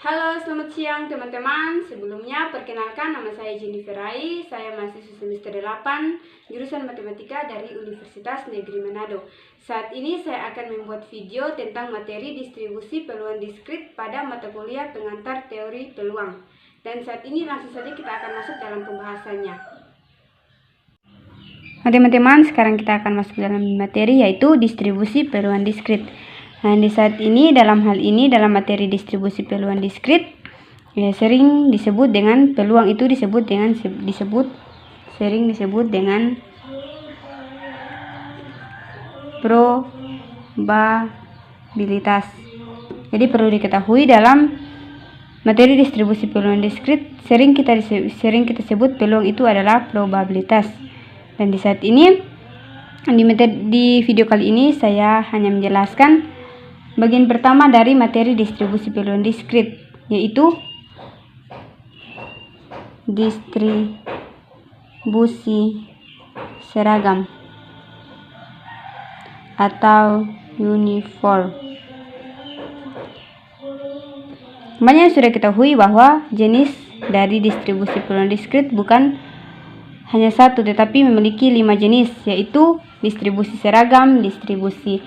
Halo, selamat siang teman-teman. Sebelumnya perkenalkan, nama saya Jennifer Rai. Saya mahasiswa semester 8 jurusan Matematika dari Universitas Negeri Manado. Saat ini saya akan membuat video tentang materi distribusi peluang diskrit pada mata kuliah pengantar teori peluang. Dan saat ini langsung saja kita akan masuk dalam pembahasannya. Nah, teman-teman, sekarang kita akan masuk dalam materi, yaitu distribusi peluang diskrit. Nah, di saat ini, dalam materi distribusi peluang diskrit, sering disebut dengan peluang itu sering disebut dengan probabilitas. Jadi perlu diketahui, dalam materi distribusi peluang diskrit sering kita sebut peluang itu adalah probabilitas. Dan di saat ini, di video kali ini saya hanya menjelaskan bagian pertama dari materi distribusi peluang diskrit, yaitu distribusi seragam atau uniform. Banyak yang sudah ketahui bahwa jenis dari distribusi peluang diskrit bukan hanya satu, tetapi memiliki 5 jenis, yaitu distribusi seragam, distribusi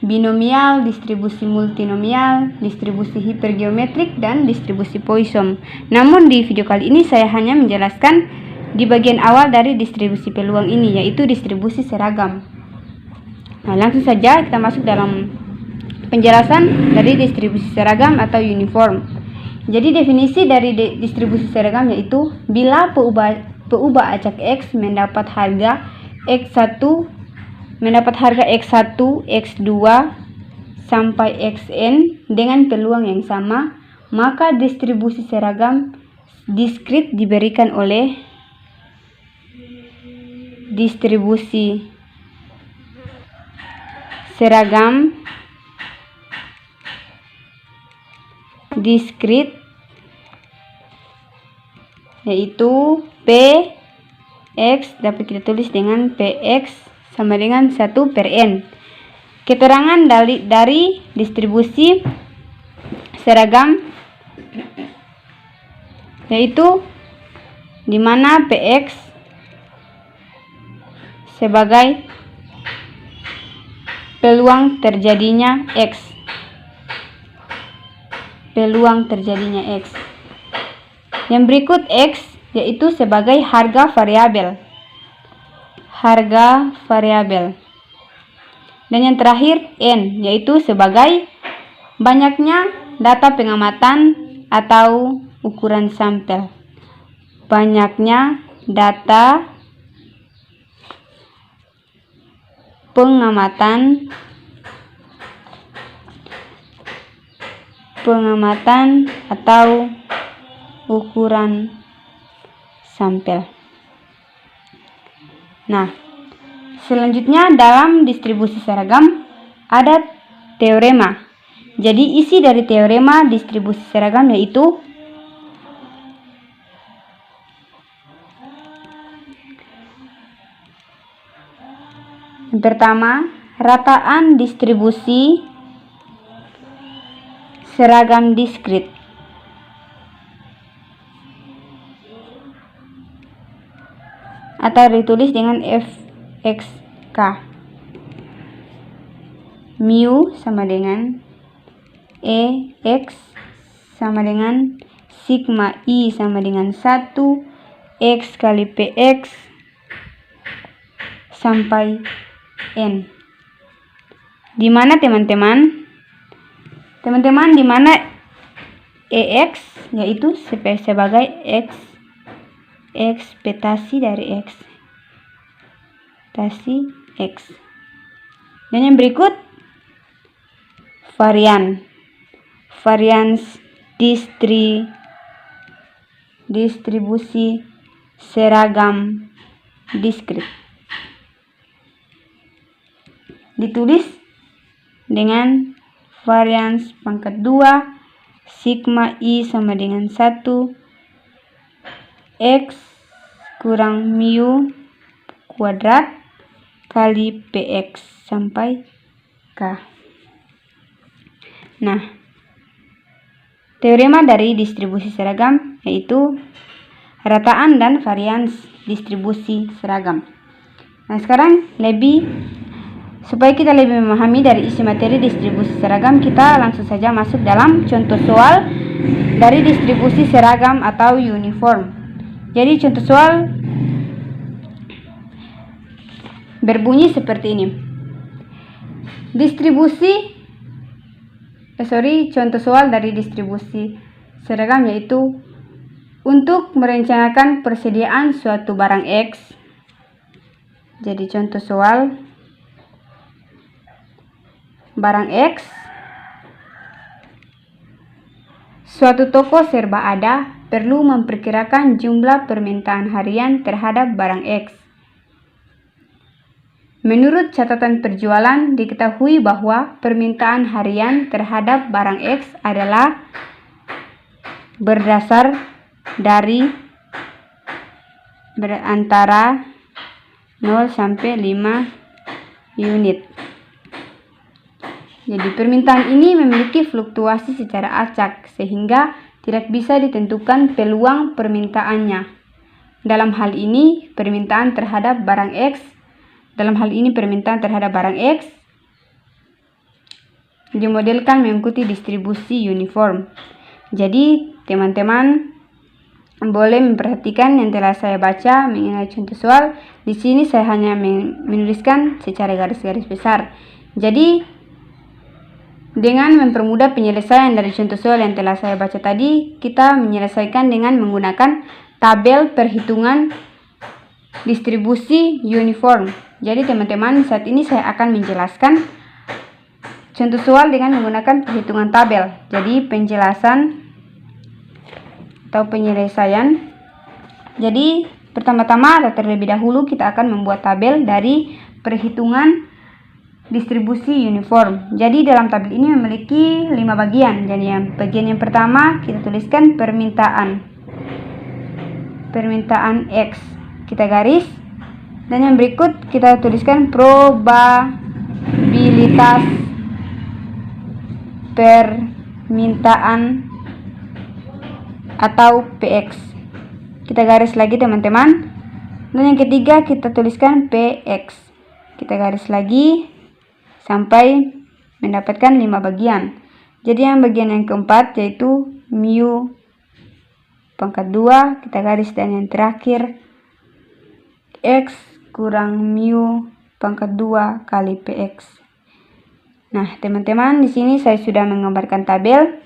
binomial, distribusi multinomial, distribusi hipergeometrik, dan distribusi Poisson. Namun di video kali ini saya hanya menjelaskan di bagian awal dari distribusi peluang ini, yaitu distribusi seragam. Nah, langsung saja kita masuk dalam penjelasan dari distribusi seragam atau uniform. Jadi definisi dari distribusi seragam yaitu bila peubah acak X mendapat harga X1 X2 sampai Xn dengan peluang yang sama, maka distribusi seragam diskrit diberikan oleh distribusi seragam diskrit, yaitu Px dapat kita tulis dengan Px sama dengan 1/n. Keterangan dari distribusi seragam yaitu di mana Px sebagai peluang terjadinya X. Yang berikut X yaitu sebagai harga variabel. Dan yang terakhir N yaitu sebagai banyaknya data pengamatan atau ukuran sampel. Banyaknya data pengamatan atau ukuran sampel. Nah, selanjutnya dalam distribusi seragam ada teorema. Jadi isi dari teorema distribusi seragam yaitu yang pertama, rataan distribusi seragam diskrit atau ditulis dengan Fxk. Mu sama dengan Ex sama dengan sigma I sama dengan 1 X kali Px sampai N. Di mana teman-teman? Di mana Ex yaitu sebagai ekspektasi dari X. Dan yang berikut varians distribusi seragam diskrit. Ditulis dengan varians pangkat 2 sigma I sama dengan 1 X kurang mu kuadrat kali Px sampai K. Nah, Teorema dari distribusi seragam yaitu rataan dan varians distribusi seragam. Nah, sekarang supaya kita lebih memahami dari isi materi distribusi seragam, kita langsung saja masuk dalam contoh soal dari distribusi seragam atau uniform. Jadi contoh soal berbunyi seperti ini. Contoh soal dari distribusi seragam yaitu untuk merencanakan persediaan suatu barang X. Jadi contoh soal barang X, suatu toko serba ada perlu memperkirakan jumlah permintaan harian terhadap barang X. Menurut catatan penjualan, diketahui bahwa permintaan harian terhadap barang X adalah berdasar dari antara 0 sampai 5 unit. Jadi permintaan ini memiliki fluktuasi secara acak sehingga tidak bisa ditentukan peluang permintaannya. Dalam hal ini permintaan terhadap barang X dimodelkan mengikuti distribusi uniform. Jadi teman-teman boleh memperhatikan yang telah saya baca mengenai contoh soal. Di sini saya hanya menuliskan secara garis-garis besar. Jadi dengan mempermudah penyelesaian dari contoh soal yang telah saya baca tadi, kita menyelesaikan dengan menggunakan tabel perhitungan distribusi uniform. Jadi teman-teman, saat ini saya akan menjelaskan contoh soal dengan menggunakan perhitungan tabel. Jadi penjelasan atau penyelesaian. Jadi pertama-tama atau terlebih dahulu kita akan membuat tabel dari perhitungan distribusi uniform. Jadi dalam tabel ini memiliki 5 bagian. Jadi bagian yang pertama kita tuliskan permintaan X. Kita garis. Dan yang berikut kita tuliskan probabilitas permintaan atau PX. Kita garis lagi teman-teman. Dan yang ketiga kita tuliskan PX. Kita garis lagi sampai mendapatkan 5 bagian. Jadi yang bagian yang keempat yaitu mu pangkat 2, kita garis, dan yang terakhir X kurang mu pangkat 2 kali PX. Nah, teman-teman, di sini saya sudah menggambarkan tabel.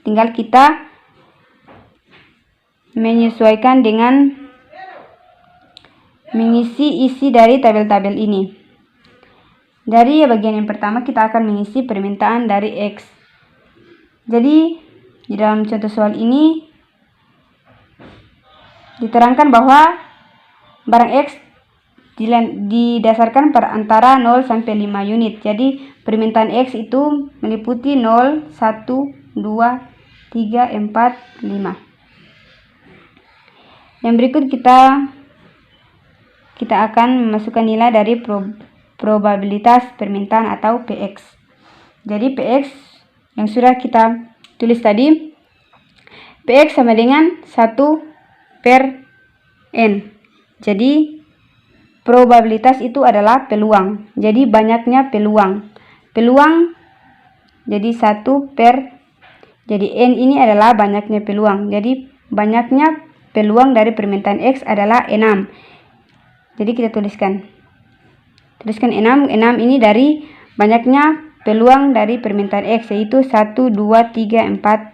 Tinggal kita menyesuaikan dengan mengisi isi dari tabel-tabel ini. Dari bagian yang pertama kita akan mengisi permintaan dari X. Jadi di dalam contoh soal ini diterangkan bahwa barang X didasarkan per antara 0 sampai 5 unit. Jadi permintaan X itu meliputi 0, 1, 2, 3, 4, 5. Yang berikut kita akan memasukkan nilai dari probabilitas permintaan atau PX. Jadi PX yang sudah kita tulis tadi, PX sama dengan 1/N. Jadi probabilitas itu adalah peluang. Jadi banyaknya peluang. Jadi jadi N ini adalah banyaknya peluang. Jadi banyaknya peluang dari permintaan X adalah 6. Jadi kita tuliskan 6. 6 ini dari banyaknya peluang dari permintaan X, yaitu 1, 2, 3, 4.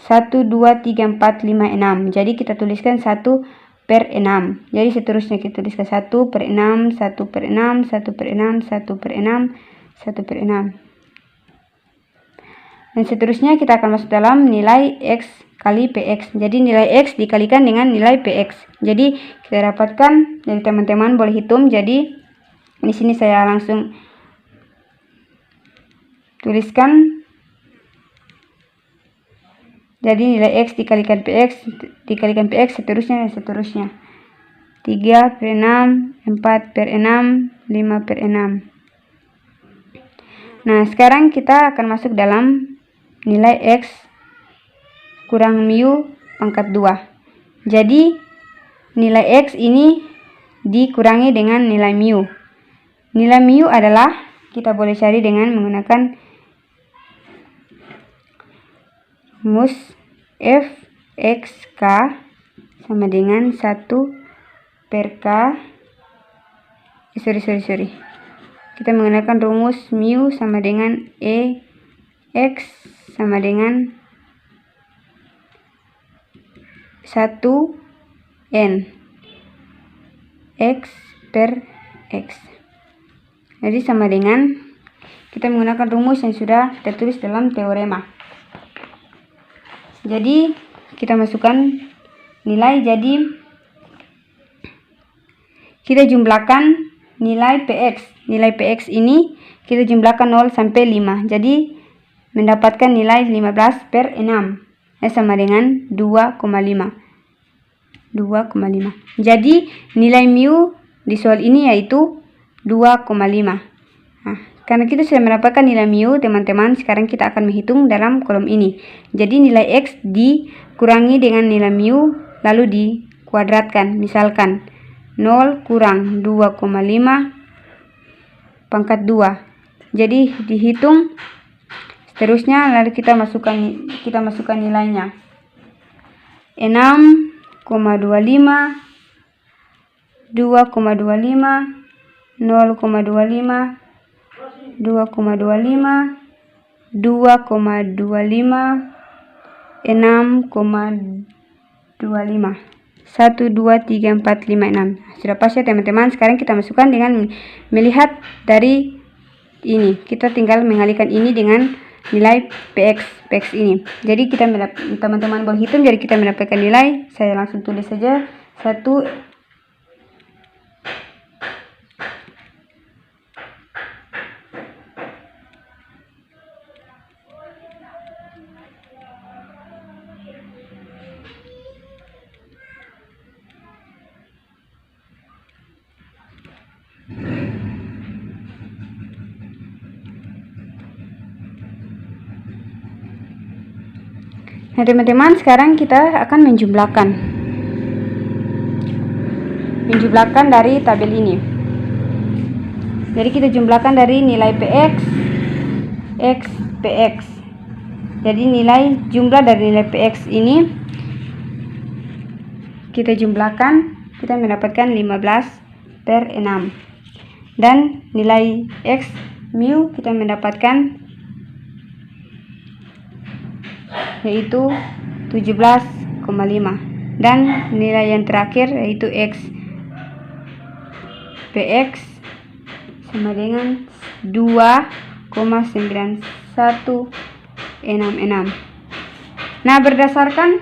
1, 2, 3, 4, 5, 6. Jadi kita tuliskan 1/6. Jadi seterusnya kita tuliskan 1/6, 1/6, 1/6, 1/6, 1/6. Dan seterusnya kita akan masuk dalam nilai X kali PX. Jadi nilai X dikalikan dengan nilai PX. Jadi kita dapatkan, jadi teman-teman boleh hitung. Jadi di sini saya langsung tuliskan. Jadi nilai X dikalikan PX seterusnya dan seterusnya. 3/6, 4/6, 5/6. Nah, sekarang kita akan masuk dalam nilai X kurang mu pangkat 2. Jadi nilai X ini dikurangi dengan nilai mu. Nilai mu adalah kita boleh cari dengan menggunakan rumus Fxk sama dengan 1 per K. Kita menggunakan rumus mu sama dengan X sama dengan 1N X per X. Jadi sama dengan kita menggunakan rumus yang sudah tertulis dalam teorema. Jadi kita masukkan nilai, jadi kita jumlahkan nilai PX. Nilai PX ini kita jumlahkan 0 sampai 5. Jadi mendapatkan nilai 15 per 6 sama dengan 2,5. Jadi nilai mu di soal ini yaitu 2,5. Nah, karena kita sudah mendapatkan nilai mu, teman-teman, sekarang kita akan menghitung dalam kolom ini. Jadi nilai X dikurangi dengan nilai mu lalu dikuadratkan. Misalkan 0 kurang 2,5 pangkat 2. Jadi dihitung seterusnya, lalu kita masukkan nilainya. 6,25, 2,25, 0,25, 2,25, 2,25, 6,25, 1, 2, 3, 4, 5, 6. Sudah pasti ya teman-teman. Sekarang kita masukkan dengan melihat dari ini. Kita tinggal mengalihkan ini dengan nilai PX ini. Jadi kita teman-teman boleh hitung, jadi kita mendapatkan nilai. Saya langsung tulis saja 1. Nah teman-teman, sekarang kita akan menjumlahkan dari tabel ini. Jadi kita jumlahkan dari nilai PX X PX. Jadi nilai jumlah dari nilai PX ini kita jumlahkan, kita mendapatkan 15 per 6. Dan nilai X mu kita mendapatkan yaitu 17,5. Dan nilai yang terakhir yaitu X PX sama dengan 2,9166. Nah, berdasarkan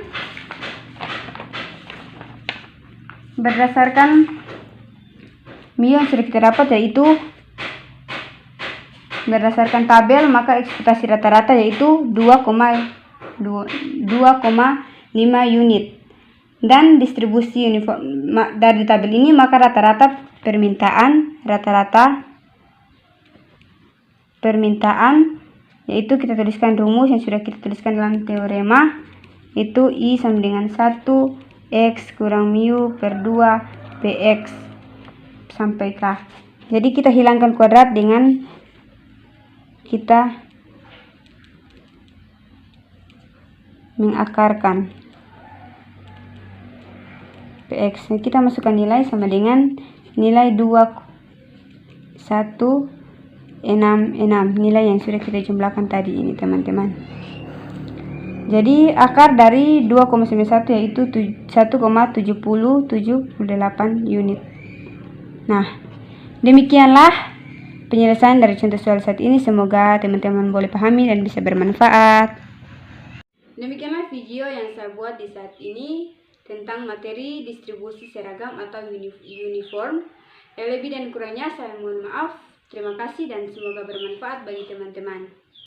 mu yang sudah kita dapat, yaitu berdasarkan tabel, maka ekspektasi rata-rata yaitu 2,5 unit. Dan distribusi uniform dari tabel ini, maka rata-rata permintaan yaitu kita tuliskan rumus yang sudah kita tuliskan dalam teorema, itu I sama dengan 1 X kurang mu per 2 PX sampai K. Jadi kita hilangkan kuadrat dengan kita mengakarkan PX. Kita masukkan nilai sama dengan nilai 2166, nilai yang sudah kita jumlahkan tadi ini teman-teman. Jadi akar dari 2,91 yaitu 1,7078 unit. Nah, demikianlah penyelesaian dari contoh soal saat ini. Semoga teman-teman boleh pahami dan bisa bermanfaat. Demikianlah video yang saya buat di saat ini tentang materi distribusi seragam atau uniform. Yang lebih dan kurangnya saya mohon maaf. Terima kasih dan semoga bermanfaat bagi teman-teman.